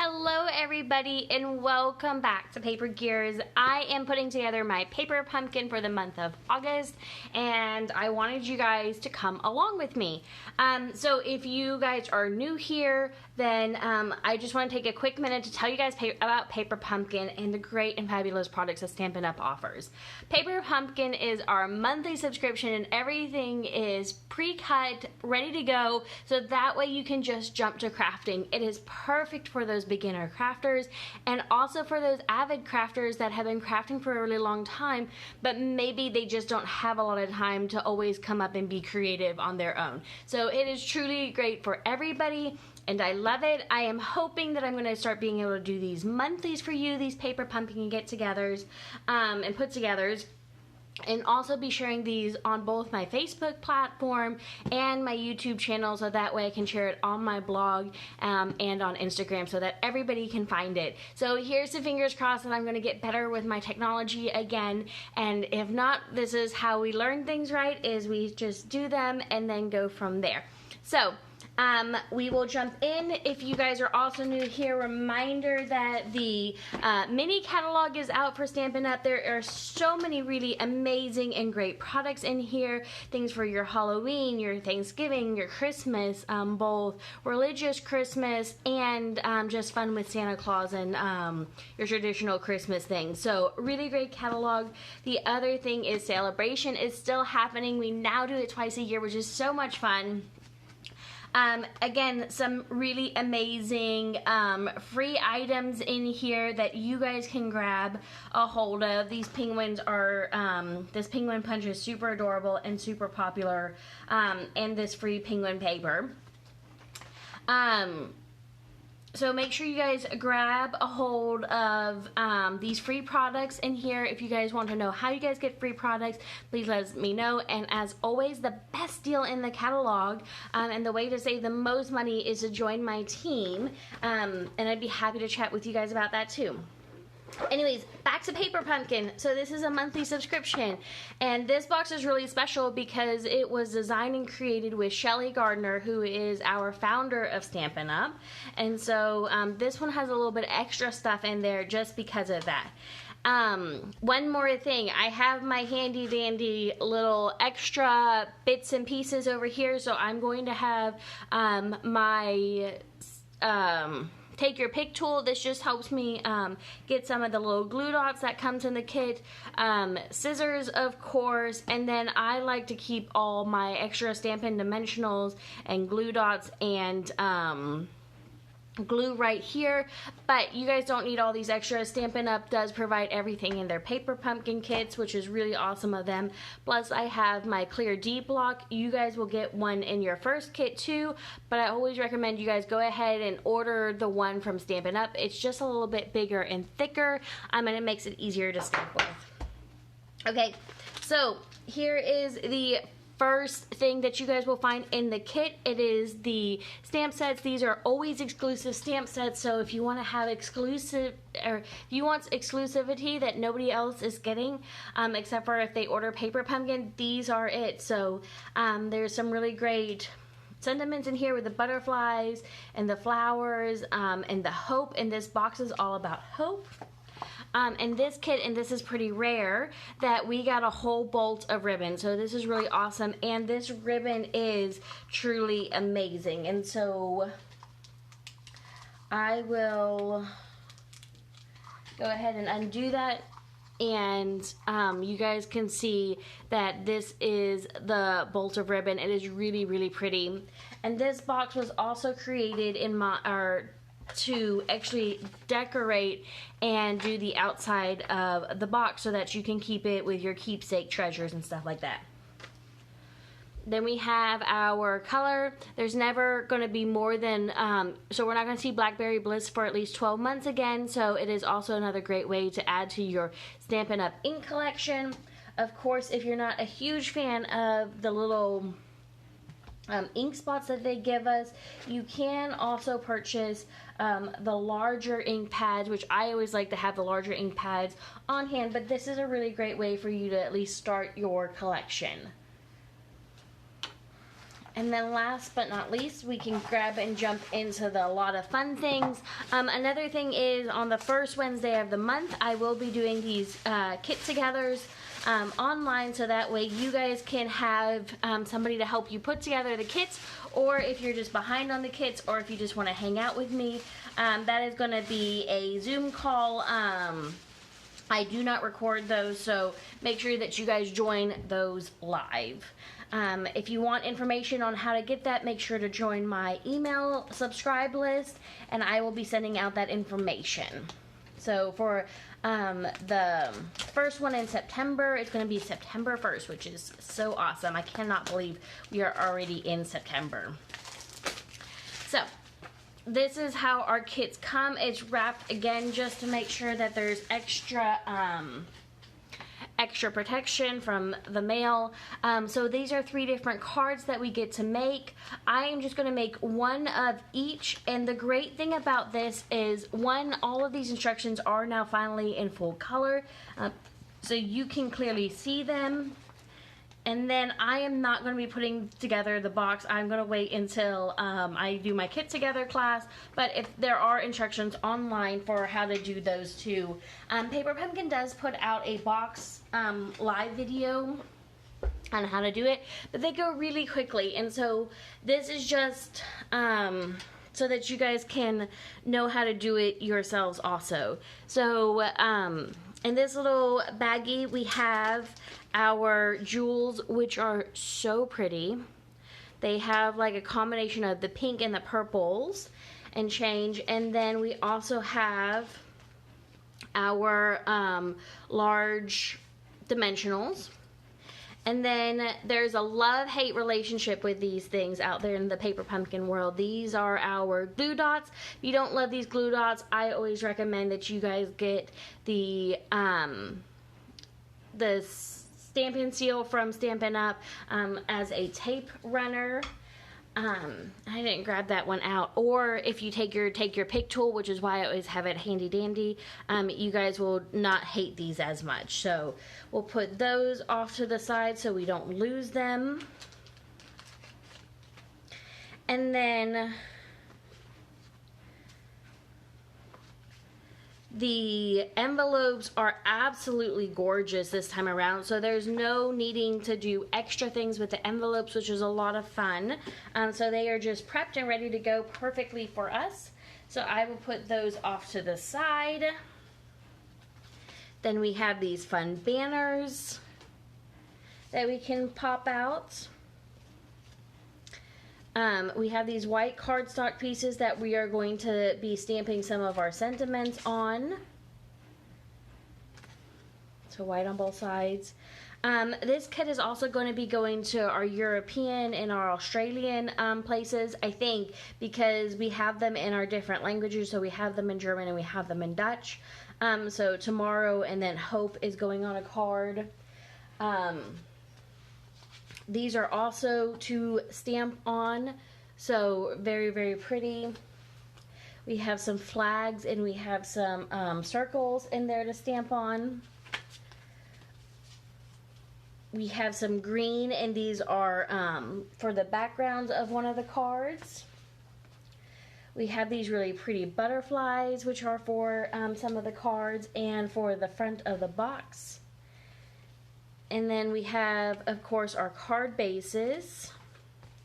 Hello everybody and welcome back to Paper Gears. I am putting together my paper pumpkin for the month of August and I wanted you guys to come along with me. So if you guys are new here, then I just want to take a quick minute to tell you guys about Paper Pumpkin and the great and fabulous products that Stampin' Up! Offers. Paper Pumpkin is our monthly subscription and everything is pre-cut, ready to go, so that way you can just jump to crafting. It is perfect for those beginner crafters and also for those avid crafters that have been crafting for a really long time, but maybe they just don't have a lot of time to always come up and be creative on their own. So it is truly great for everybody. And I love it. I am hoping that I'm going to start being able to do these monthlies for you, these paper pumpkin get-togethers and put-togethers. And also be sharing these on both my Facebook platform and my YouTube channel, so that way I can share it on my blog and on Instagram so that everybody can find it. So here's the fingers crossed that I'm going to get better with my technology again, and if not, this is how we learn things, right, is we just do them and then go from there. So we will jump in. If you guys are also new here, reminder that the mini catalog is out for Stampin' Up! There are so many really amazing and great products in here. Things for your Halloween, your Thanksgiving, your Christmas, both religious Christmas and just fun with Santa Claus and your traditional Christmas things. So really great catalog. The other thing is Celebration is still happening. We now do it twice a year, which is so much fun. Again, some really amazing free items in here that you guys can grab a hold of. These penguins are, this penguin punch is super adorable and super popular, and this free penguin paper. So make sure you guys grab a hold of these free products in here. If you guys want to know how you guys get free products, please let me know. And as always, the best deal in the catalog and the way to save the most money is to join my team. And I'd be happy to chat with you guys about that too. Anyways, back to Paper Pumpkin. So this is a monthly subscription, and this box is really special because it was designed and created with Shelly Gardner, who is our founder of Stampin' Up! And so this one has a little bit extra stuff in there just because of that. One more thing, I have my handy dandy little extra bits and pieces over here, so I'm going to have my take your pick tool. This just helps me get some of the little glue dots that comes in the kit, scissors of course, and then I like to keep all my extra Stampin' Dimensionals and glue dots and glue right here, but you guys don't need all these extras. Stampin' Up! Does provide everything in their Paper Pumpkin kits, which is really awesome of them. Plus I have my clear D block. You guys will get one in your first kit too, but I always recommend you guys go ahead and order the one from Stampin' Up! It's just a little bit bigger and thicker, and it makes it easier to stamp with. Okay, so here is the first thing that you guys will find in the kit. It is the stamp sets. These are always exclusive stamp sets, so if you want to have exclusive, or if you want exclusivity that nobody else is getting, except for if they order Paper Pumpkin, these are it. So there's some really great sentiments in here with the butterflies and the flowers and the hope, and this box is all about hope. And this kit, and this is pretty rare, that we got a whole bolt of ribbon. So this is really awesome, and this ribbon is truly amazing. And so I will go ahead and undo that, and you guys can see that this is the bolt of ribbon. It is really, really pretty. And this box was also created in to actually decorate and do the outside of the box so that you can keep it with your keepsake treasures and stuff like that. Then we have our color. There's never going to be more than, so we're not going to see Blackberry Bliss for at least 12 months again, so it is also another great way to add to your Stampin' Up! Ink collection. Of course, if you're not a huge fan of the little ink spots that they give us, you can also purchase the larger ink pads, which I always like to have the larger ink pads on hand, but this is a really great way for you to at least start your collection. And then last but not least, we can grab and jump into the lot of fun things. Another thing is on the first Wednesday of the month, I will be doing these kit-togethers online, so that way you guys can have somebody to help you put together the kits, or if you're just behind on the kits, or if you just want to hang out with me. That is going to be a Zoom call. I do not record those, so make sure that you guys join those live. If you want information on how to get that, make sure to join my email subscribe list, and I will be sending out that information. So for the first one in September, it's going to be September 1st, which is so awesome. I cannot believe we are already in September. So this is how our kits come. It's wrapped again just to make sure that there's extra protection from the mail. So these are 3 different cards that we get to make. I am just going to make one of each, and the great thing about this is, one, all of these instructions are now finally in full color, so you can clearly see them. And then I am not going to be putting together the box. I'm going to wait until I do my kit together class. But if there are instructions online for how to do those too. Paper Pumpkin does put out a box live video on how to do it, but they go really quickly. And so this is just so that you guys can know how to do it yourselves also. So in this little baggie, we have our jewels, which are so pretty. They have like a combination of the pink and the purples and change. And then we also have our large dimensionals. And then there's a love-hate relationship with these things out there in the Paper Pumpkin world. These are our glue dots. If you don't love these glue dots, I always recommend that you guys get the Stampin' Seal from Stampin' Up! As a tape runner. I didn't grab that one out. Or if you take your pick tool, which is why I always have it handy dandy, you guys will not hate these as much. So we'll put those off to the side so we don't lose them. And then the envelopes are absolutely gorgeous this time around, so there's no needing to do extra things with the envelopes, which is a lot of fun. So they are just prepped and ready to go perfectly for us. So I will put those off to the side. Then we have these fun banners that we can pop out. We have these white cardstock pieces that we are going to be stamping some of our sentiments on. So white on both sides. This kit is also going to be going to our European and our Australian places, I think, because we have them in our different languages. So we have them in German and we have them in Dutch. So Tomorrow and then Hope is going on a card. These are also to stamp on, so very, very pretty. We have some flags and we have some circles in there to stamp on. We have some green, and these are for the backgrounds of one of the cards. We have these really pretty butterflies, which are for some of the cards and for the front of the box. And then we have, of course, our card bases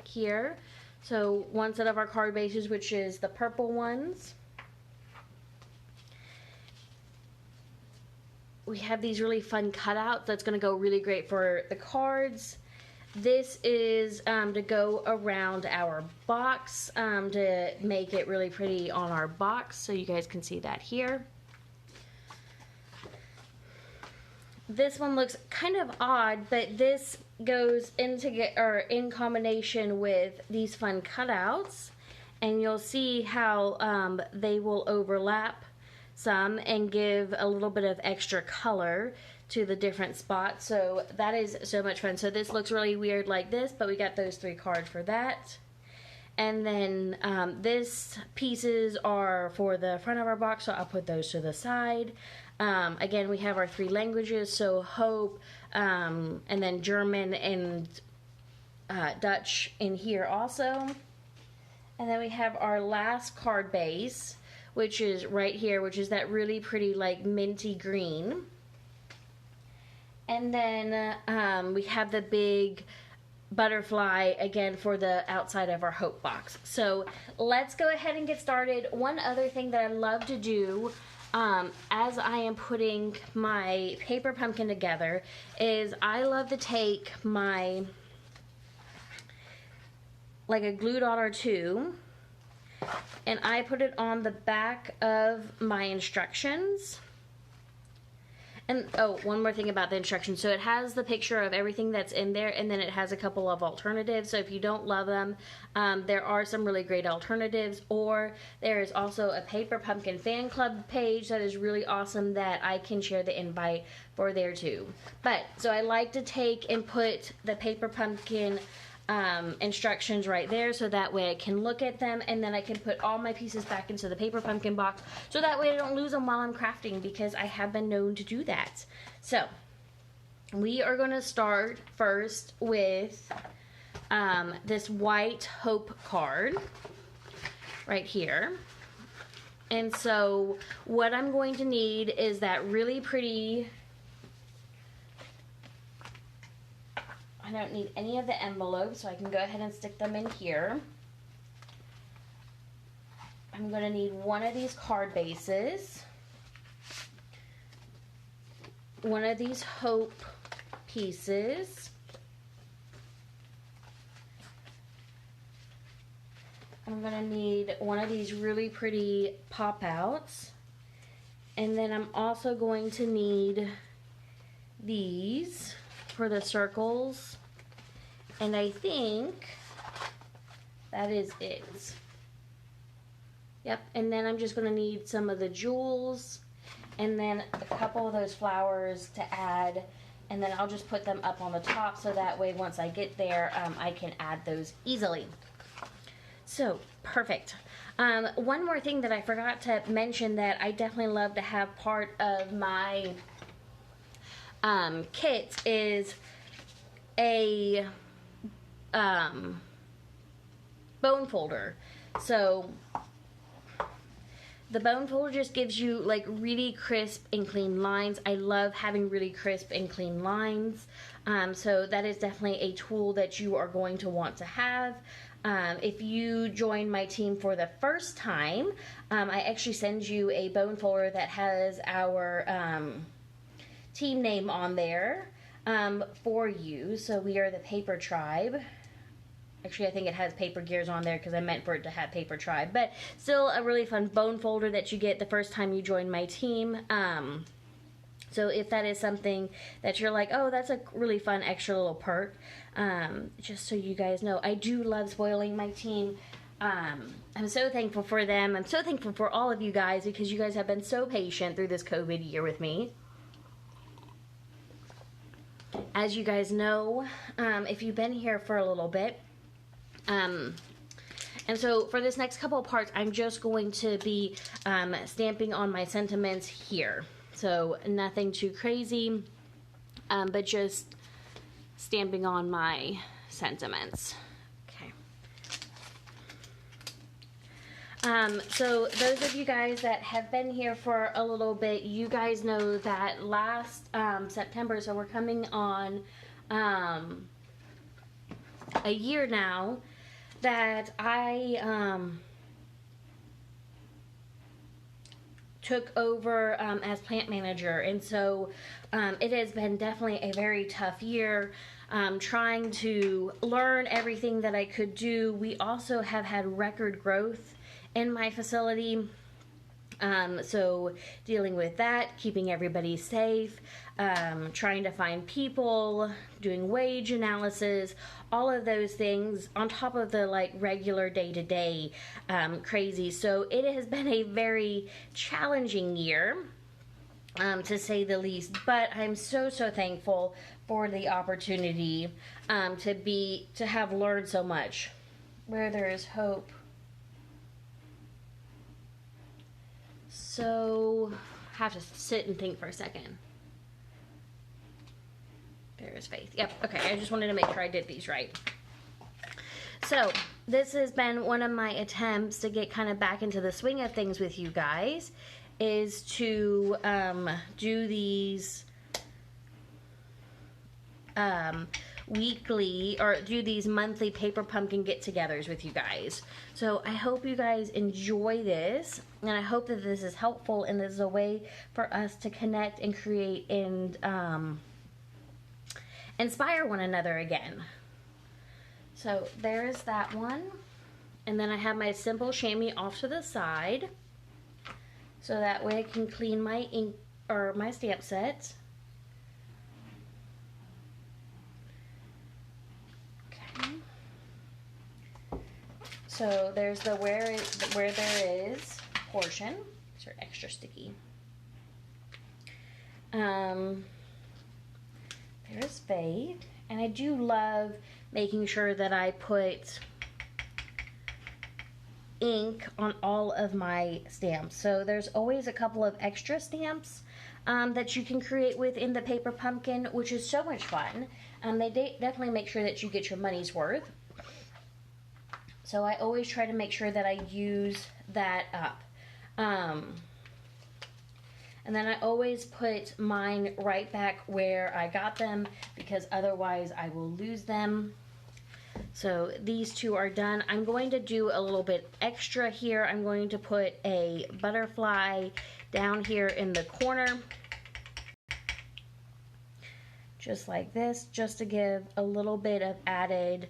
here. So one set of our card bases, which is the purple ones. We have these really fun cutouts that's going to go really great for the cards. This is to go around our box to make it really pretty on our box, so you guys can see that here. This one looks kind of odd, but this goes in combination with these fun cutouts, and you'll see how they will overlap some and give a little bit of extra color to the different spots. So that is so much fun. So this looks really weird like this, but we got those 3 cards for that. And then this pieces are for the front of our box, so I'll put those to the side. Again, we have our 3 languages, so Hope, and then German and Dutch in here also. And then we have our last card base, which is right here, which is that really pretty like minty green. And then we have the big butterfly again for the outside of our hope box. So let's go ahead and get started. One other thing that I love to do as I am putting my paper pumpkin together is I love to take my, like a glue dot or two, and I put it on the back of my instructions. And oh, one more thing about the instructions. So it has the picture of everything that's in there, and then it has a couple of alternatives. So if you don't love them, there are some really great alternatives. Or there is also a Paper Pumpkin fan club page that is really awesome that I can share the invite for there too. But so I like to take and put the Paper Pumpkin instructions right there, so that way I can look at them, and then I can put all my pieces back into the Paper Pumpkin box, so that way I don't lose them while I'm crafting, because I have been known to do that. So we are going to start first with this white hope card right here. And so what I'm going to need is that really pretty, I don't need any of the envelopes, so I can go ahead and stick them in here. I'm going to need one of these card bases, one of these hope pieces, I'm going to need one of these really pretty pop-outs, and then I'm also going to need these for the circles. And I think that is it. Yep, and then I'm just going to need some of the jewels, and then a couple of those flowers to add, and then I'll just put them up on the top, so that way once I get there, I can add those easily. So, perfect. One more thing that I forgot to mention that I definitely love to have part of my kit is a bone folder. So the bone folder just gives you like really crisp and clean lines. I love having really crisp and clean lines. So that is definitely a tool that you are going to want to have. If you join my team for the first time, I actually send you a bone folder that has our team name on there for you. So we are the Paper Tribe. Actually, I think it has Paper Gears on there because I meant for it to have Paper Tribe. But still a really fun bone folder that you get the first time you join my team. So if that is something that you're like, oh, that's a really fun extra little perk, just so you guys know, I do love spoiling my team. I'm so thankful for them. I'm so thankful for all of you guys, because you guys have been so patient through this COVID year with me. As you guys know, if you've been here for a little bit, and so for this next couple of parts, I'm just going to be stamping on my sentiments here. So nothing too crazy, but just stamping on my sentiments. Okay. So those of you guys that have been here for a little bit, you guys know that last September, so we're coming on a year now, that I took over as plant manager, and so it has been definitely a very tough year, trying to learn everything that I could do. We also have had record growth in my facility, so dealing with that, keeping everybody safe, trying to find people, doing wage analysis, all of those things on top of the like regular day-to-day crazy. So it has been a very challenging year, to say the least, but I'm so thankful for the opportunity to have learned so much. Where there is hope, so I have to sit and think for a second. There is faith. Yep, okay, I just wanted to make sure I did these right. So this has been one of my attempts to get kind of back into the swing of things with you guys, is to do these weekly, or do these monthly paper pumpkin get-togethers with you guys. So I hope you guys enjoy this, and I hope that this is helpful, and this is a way for us to connect and create and inspire one another again. So there's that one, and then I have my simple chamois off to the side, so that way I can clean my ink or my stamp set. So there's the where there is portion. These are extra sticky. There's Faith, and I do love making sure that I put ink on all of my stamps. So there's always a couple of extra stamps that you can create within the paper pumpkin, which is so much fun. They definitely make sure that you get your money's worth. So I always try to make sure that I use that up. And then I always put mine right back where I got them, because otherwise I will lose them. So these two are done. I'm going to do a little bit extra here. I'm going to put a butterfly down here in the corner, just like this, just to give a little bit of added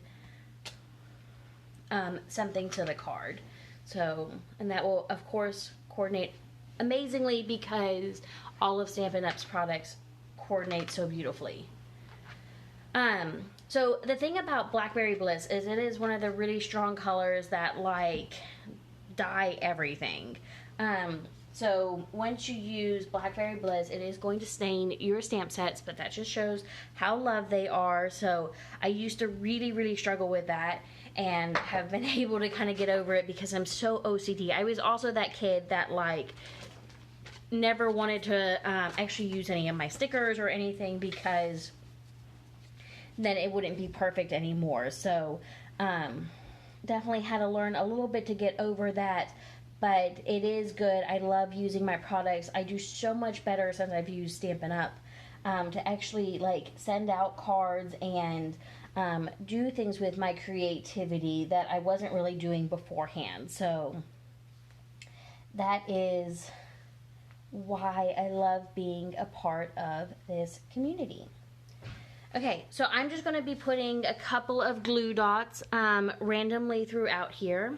something to the card. So, and that will of course coordinate amazingly, because all of Stampin' Up's products coordinate so beautifully. So the thing about Blackberry Bliss is it is one of the really strong colors that like dye everything. So once you use Blackberry Bliss, it is going to stain your stamp sets, but that just shows how loved they are. So I used to really struggle with that, and have been able to kind of get over it because I'm so OCD. I was also that kid that like never wanted to actually use any of my stickers or anything, because then it wouldn't be perfect anymore. So definitely had to learn a little bit to get over that, but it is good. I love using my products. I do so much better since I've used Stampin' Up to actually like send out cards and do things with my creativity that I wasn't really doing beforehand. So that is why I love being a part of this community. Okay, so I'm just going to be putting a couple of glue dots randomly throughout here.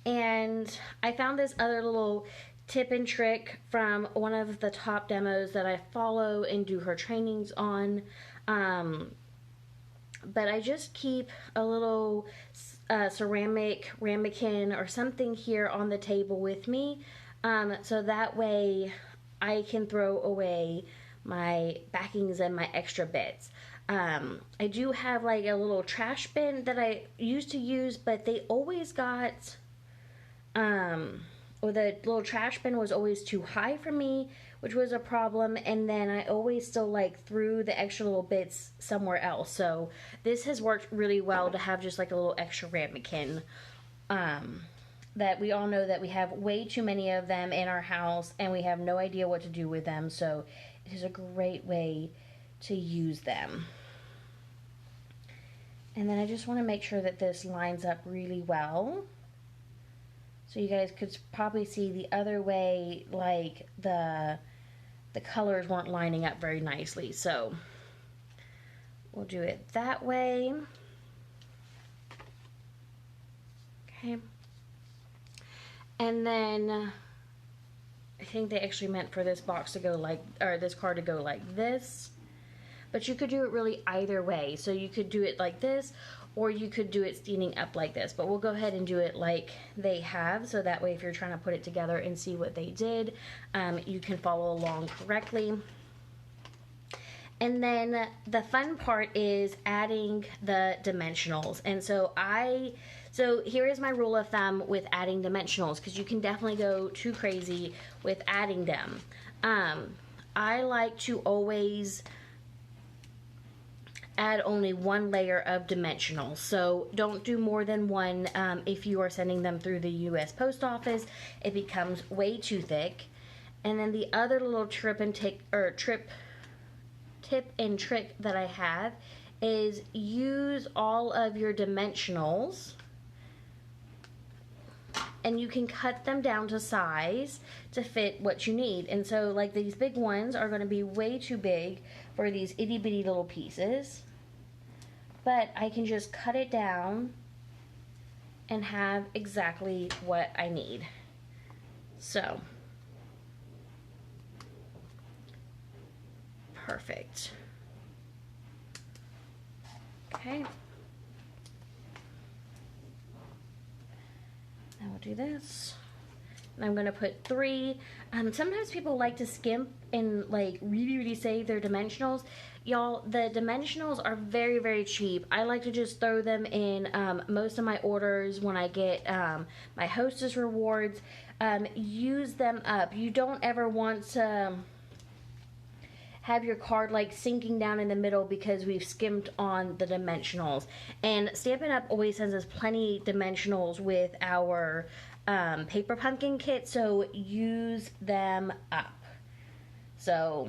And I found this other little tip and trick from one of the top demos that I follow and do her trainings on. But I just keep a little ceramic ramekin or something here on the table with me, so that way I can throw away my backings and my extra bits. I do have like a little trash bin that I used to use, but they always got, or the little trash bin was always too high for me, which was a problem, and then I always still like threw the extra little bits somewhere else. So this has worked really well to have just like a little extra ramekin. That we all know that we have way too many of them in our house and we have no idea what to do with them, so it is a great way to use them. And then I just want to make sure that this lines up really well. So you guys could probably see the other way, like the colors weren't lining up very nicely. So we'll do it that way. Okay. And then I think they actually meant for this box to go like, or this card to go like this. But you could do it really either way. So you could do it like this, or you could do it standing up like this. But we'll go ahead and do it like they have, so that way if you're trying to put it together and see what they did, you can follow along correctly. And then the fun part is adding the dimensionals. And so here is my rule of thumb with adding dimensionals, because you can definitely go too crazy with adding them. I like to always add only one layer of dimensional. So don't do more than one. If you are sending them through the US Post Office, it becomes way too thick. And then the other little tip and trick that I have is use all of your dimensionals, and you can cut them down to size to fit what you need. And so like these big ones are going to be way too big for these itty bitty little pieces, but I can just cut it down and have exactly what I need. So perfect. Okay, now we'll do this. And I'm gonna put 3. Sometimes people like to skimp and like really save their dimensionals. Y'all, the dimensionals are very cheap. I like to just throw them in most of my orders when I get my Hostess rewards. Use them up. You don't ever want to have your card like sinking down in the middle because we've skimped on the dimensionals. And Stampin' Up! Always sends us plenty dimensionals with our paper pumpkin kit, so use them up. So,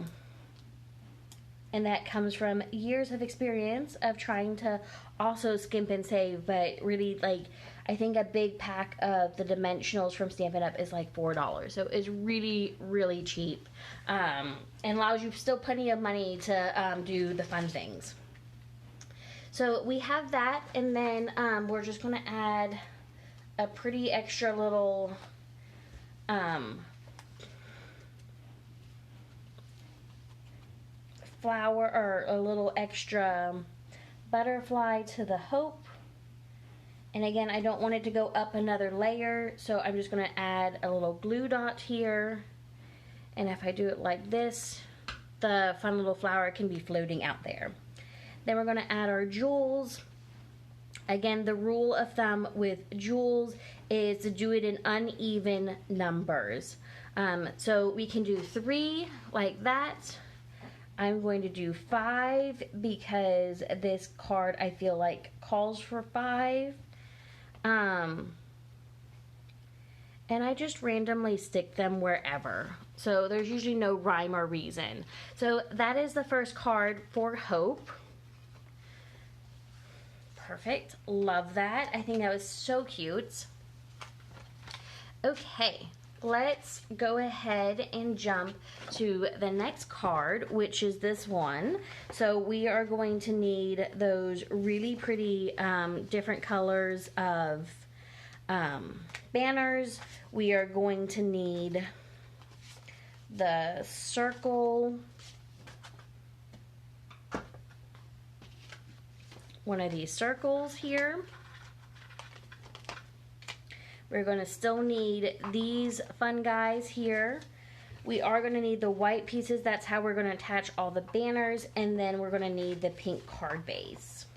and that comes from years of experience of trying to also skimp and save, but really, like, I think a big pack of the dimensionals from Stampin' Up! Is like $4, so it's really cheap, and allows you still plenty of money to do the fun things. So we have that, and then we're just going to add a pretty extra little flower, or a little extra butterfly to the hope. And again, I don't want it to go up another layer, so I'm just going to add a little glue dot here. And if I do it like this, the fun little flower can be floating out there. Then we're going to add our jewels. Again, the rule of thumb with jewels is to do it in uneven numbers. So we can do 3 like that. I'm going to do 5 because this card I feel like calls for 5. And I just randomly stick them wherever. So there's usually no rhyme or reason. So that is the first card for Hope. Perfect. Love that. I think that was so cute. Okay, let's go ahead and jump to the next card, which is this one. So we are going to need those really pretty different colors of banners. We are going to need the circle, one of these circles here. We're going to still need these fun guys here. We are going to need the white pieces. That's how we're going to attach all the banners. And then we're going to need the pink card base.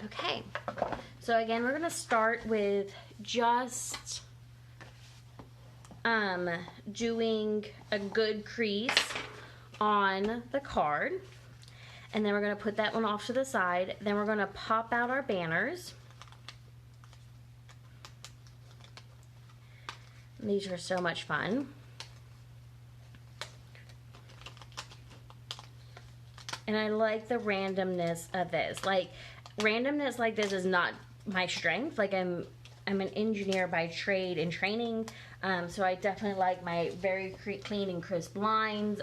Okay. So again, we're going to start with just doing a good crease on the card. And then we're going to put that one off to the side. Then we're going to pop out our banners. These are so much fun. And I like the randomness of this. Like, randomness like this is not my strength. Like, I'm an engineer by trade and training, so I definitely like my very clean and crisp lines.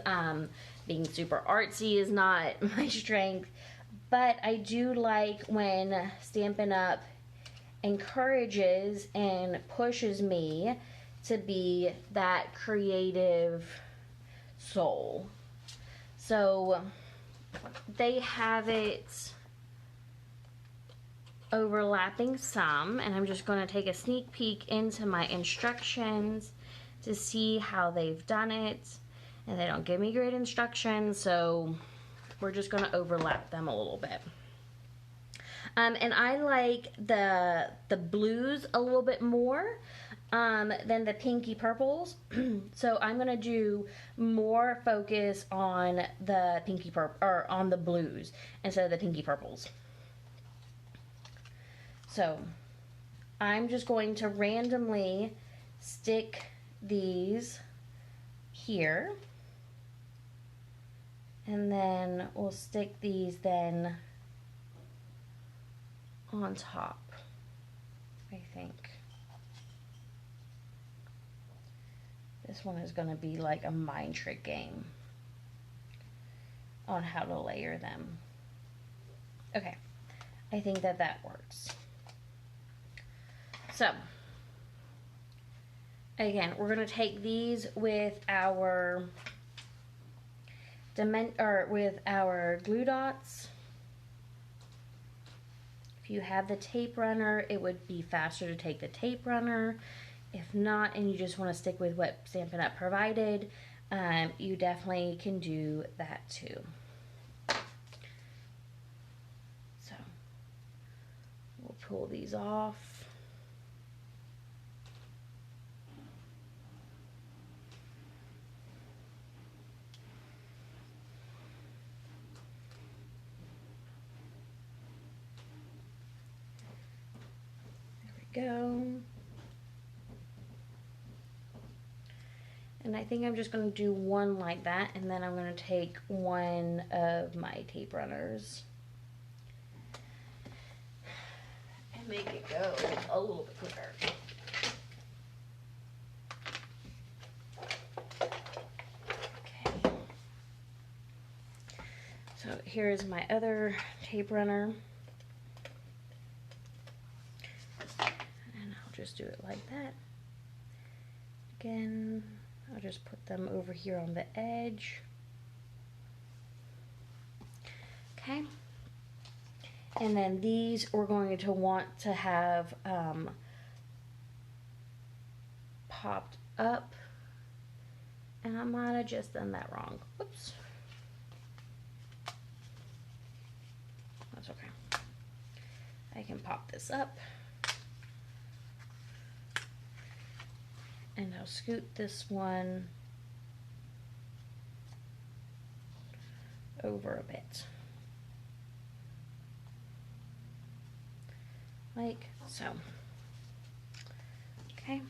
Being super artsy is not my strength, but I do like when Stampin' Up! Encourages and pushes me to be that creative soul. So they have it overlapping some, and I'm just going to take a sneak peek into my instructions to see how they've done it. And they don't give me great instructions, so we're just going to overlap them a little bit. And I like the blues a little bit more. than the pinky purples. So I'm gonna do more focus on the pinky purple, or on the blues instead of the pinky purples. So I'm just going to randomly stick these here, and then we'll stick these then on top, I think. This one is going to be like a mind trick game on how to layer them. Okay, I think that that works. So, again, we're going to take these with our glue dots. If you have the tape runner, it would be faster to take the tape runner. If not, and you just want to stick with what Stampin' Up! Provided, you definitely can do that too. So, we'll pull these off. There we go. And I think I'm just going to do one like that, and then I'm going to take one of my tape runners and make it go a little bit quicker. Okay. So here's my other tape runner. And I'll just do it like that. Again, I'll just put them over here on the edge. Okay. And then these we're going to want to have popped up. And I might have just done that wrong. Oops. That's okay. I can pop this up. And I'll scoot this one over a bit. Like so. Okay.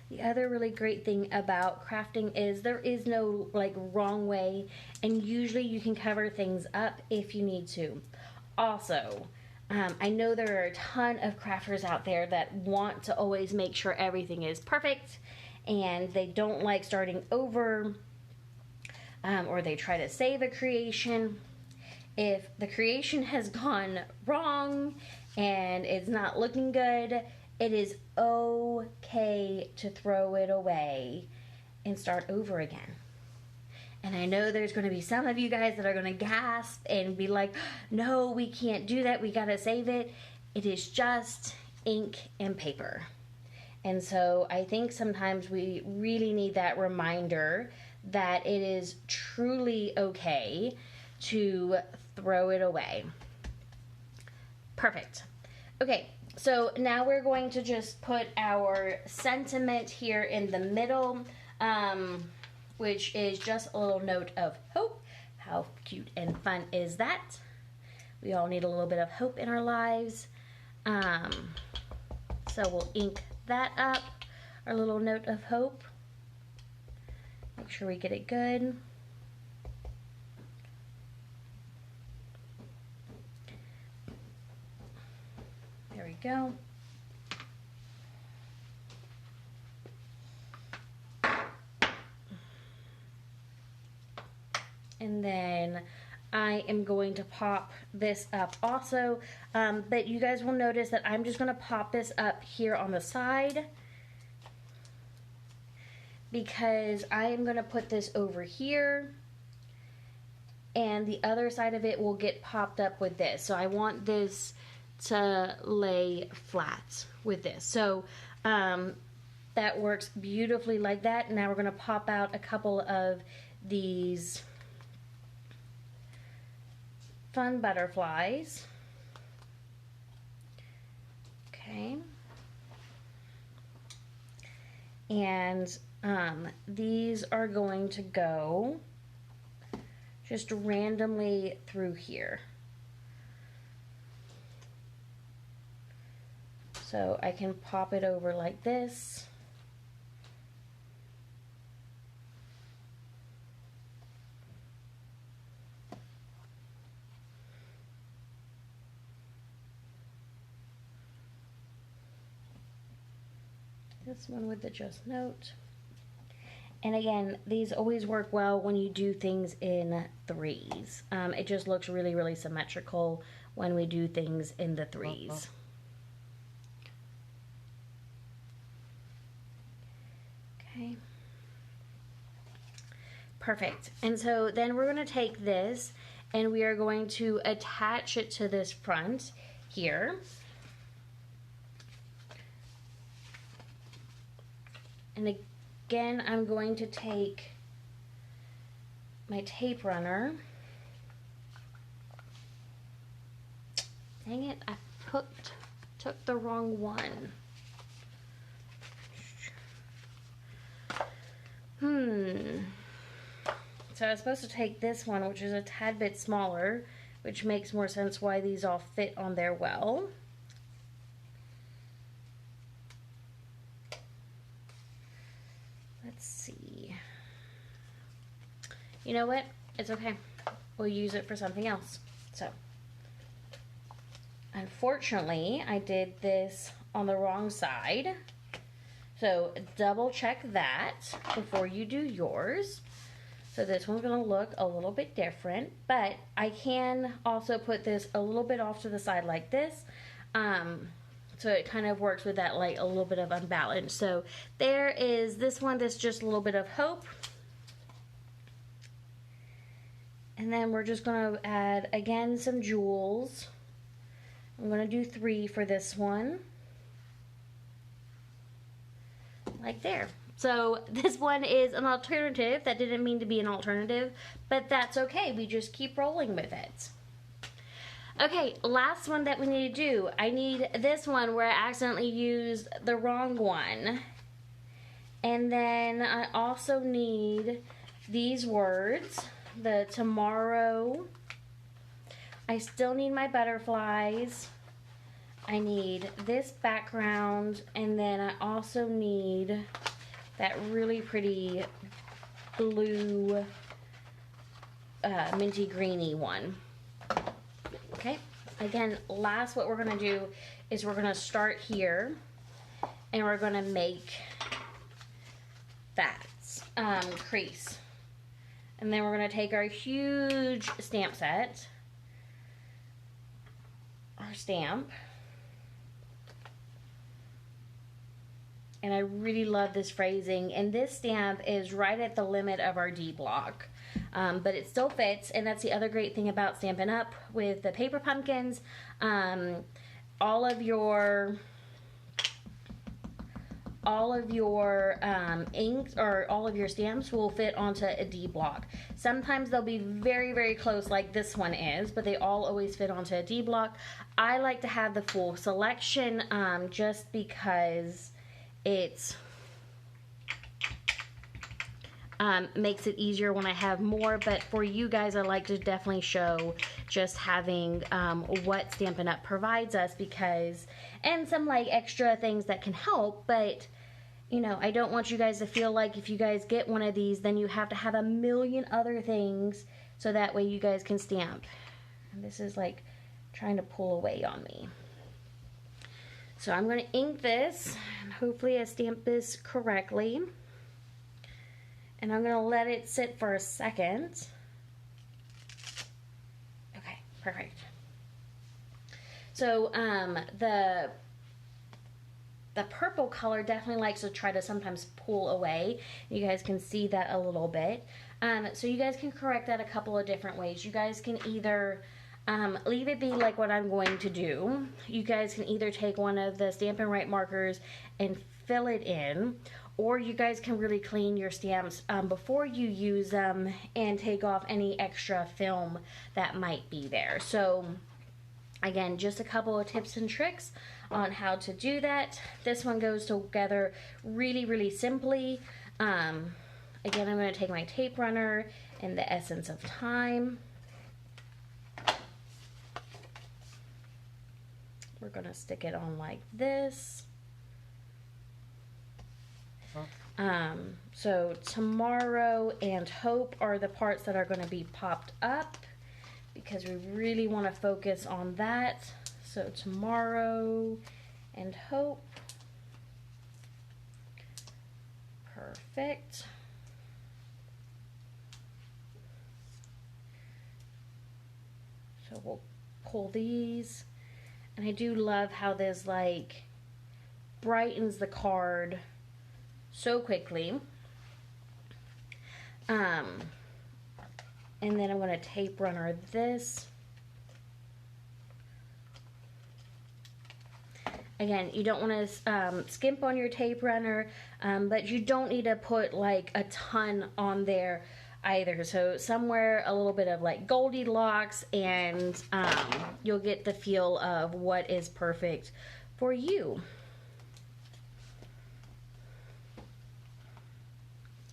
The other really great thing about crafting is there is no like wrong way, and usually you can cover things up if you need to. Also, I know there are a ton of crafters out there that want to always make sure everything is perfect, and they don't like starting over, or they try to save a creation. If the creation has gone wrong and it's not looking good, it is okay to throw it away and start over again. And I know there's going to be some of you guys that are going to gasp and be like, no, we can't do that. We got to save it. It is just ink and paper. And so I think sometimes we really need that reminder that it is truly okay to throw it away. Perfect. Okay, so now we're going to just put our sentiment here in the middle. Which is just a little note of hope. How cute and fun is that? We all need a little bit of hope in our lives. So we'll ink that up, our little note of hope. Make sure we get it good. There we go. And then I am going to pop this up also, but you guys will notice that I'm just going to pop this up here on the side because I am going to put this over here, and the other side of it will get popped up with this. So I want this to lay flat with this. So that works beautifully like that. Now we're going to pop out a couple of these fun butterflies. Okay. And these are going to go just randomly through here. So I can pop it over like this. This one with the just note. And again, these always work well when you do things in threes. It just looks really, really symmetrical when we do things in the threes. Okay. Perfect. And so then we're going to take this and we are going to attach it to this front here. And again, I'm going to take my tape runner. Dang it, I took the wrong one. So I was supposed to take this one, which is a tad bit smaller, which makes more sense why these all fit on there well. Let's see. You know what? It's okay. We'll use it for something else. So, unfortunately, I did this on the wrong side. So, double check that before you do yours. So this one's going to look a little bit different, but I can also put this a little bit off to the side like this. So it kind of works with that, like a little bit of unbalance. So there is this one that's just a little bit of hope. And then we're just going to add, again, some jewels. I'm going to do 3 for this one. Like there. So this one is an alternative. That didn't mean to be an alternative, but that's okay. We just keep rolling with it. Okay, last one that we need to do. I need this one where I accidentally used the wrong one. And then I also need these words, the tomorrow. I still need my butterflies. I need this background, and then I also need that really pretty blue minty greeny one. Okay, again, last what we're going to do is we're going to start here and we're going to make that crease. And then we're going to take our huge stamp set, our stamp. And I really love this phrasing. And this stamp is right at the limit of our D block. But it still fits. And that's the other great thing about Stampin' Up! With the paper pumpkins. All of your inks or all of your stamps will fit onto a D block. Sometimes they'll be very, very close like this one is, but they all always fit onto a D block. I like to have the full selection just because it makes it easier when I have more, but for you guys, I like to definitely show just having what Stampin' Up! Provides us because, and some like extra things that can help, but you know, I don't want you guys to feel like if you guys get one of these, then you have to have a million other things so that way you guys can stamp. And this is like trying to pull away on me. So I'm going to ink this, and hopefully I stamp this correctly. And I'm going to let it sit for a second. Okay, perfect. So the purple color definitely likes to try to sometimes pull away. You guys can see that a little bit. So you guys can correct that a couple of different ways. You guys can either leave it be like what I'm going to do. You guys can either take one of the Stampin' Right markers and fill it in, or you guys can really clean your stamps before you use them and take off any extra film that might be there. So again, just a couple of tips and tricks on how to do that. This one goes together really simply. Again, I'm going to take my tape runner and the Essence of Time. We're going to stick it on like this. So Tomorrow and Hope are the parts that are going to be popped up because we really want to focus on that. So Tomorrow and Hope. Perfect. So we'll pull these. And I do love how this like brightens the card so quickly. And then I'm going to tape runner this. Again, you don't want to skimp on your tape runner, but you don't need to put like a ton on there either. So somewhere a little bit of like Goldilocks, and you'll get the feel of what is perfect for you.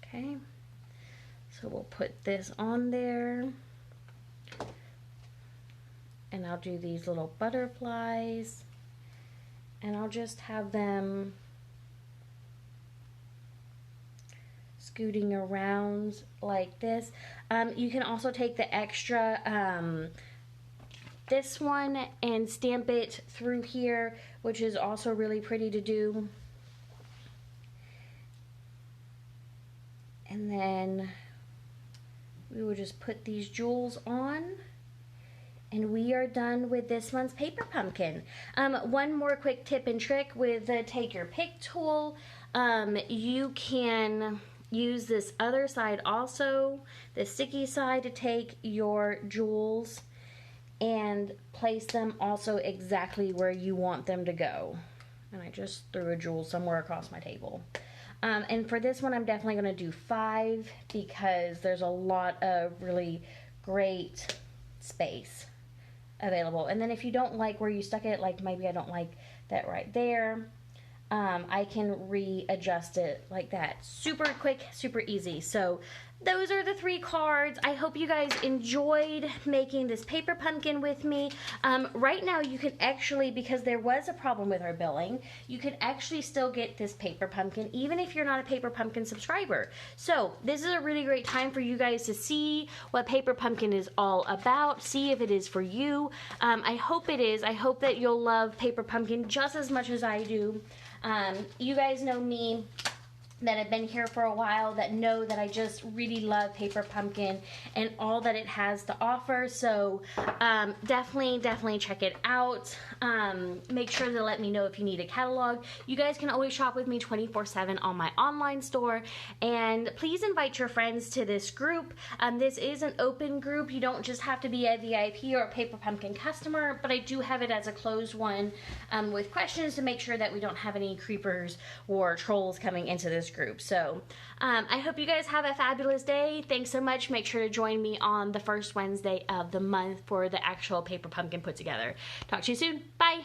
Okay, so we'll put this on there, and I'll do these little butterflies, and I'll just have them scooting around like this. You can also take the extra this one and stamp it through here, which is also really pretty to do. And then we will just put these jewels on, and we are done with this month's paper pumpkin. One more quick tip and trick with the Take Your Pick tool. You can use this other side also, the sticky side, to take your jewels and place them also exactly where you want them to go. And I just threw a jewel somewhere across my table. And for this one, I'm definitely going to do 5 because there's a lot of really great space available. And then if you don't like where you stuck it, like maybe I don't like that right there, I can readjust it like that. Super quick, super easy. So those are the 3 cards. I hope you guys enjoyed making this paper pumpkin with me. Right now you can actually, because there was a problem with our billing, you can actually still get this paper pumpkin even if you're not a paper pumpkin subscriber. So this is a really great time for you guys to see what paper pumpkin is all about, see if it is for you. I hope it is. I hope that you'll love paper pumpkin just as much as I do. You guys know me, that have been here for a while, that know that I just really love paper pumpkin and all that it has to offer. So definitely check it out. Make sure to let me know if you need a catalog. You guys can always shop with me 24/7 on my online store, and please invite your friends to this group. This is an open group. You don't just have to be a VIP or a paper pumpkin customer, but I do have it as a closed one with questions to make sure that we don't have any creepers or trolls coming into this group. So I hope you guys have a fabulous day. Thanks so much. Make sure to join me on the first Wednesday of the month for the actual paper pumpkin put together. Talk to you soon. Bye.